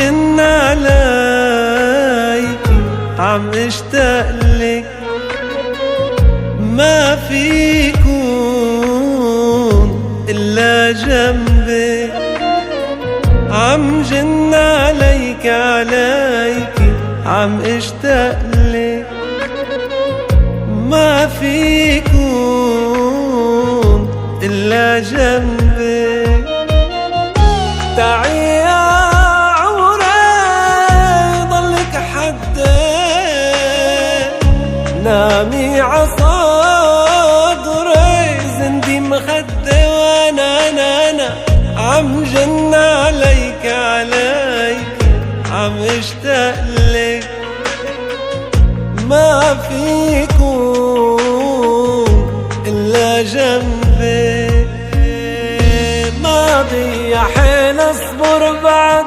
جن عليكي عم اشتاقلك، ما فيكون إلا جنبي. عم جن عليك عليكي عم اشتاقلك، ما فيكون إلا جنبي. تعي يا عمري ضلك حدي، نامي عصدري زندي مخدي، وانا عم جن عليك عم اشتاقلك، ما فيكون إلا جنبي. ما بي حيل اصبر بعد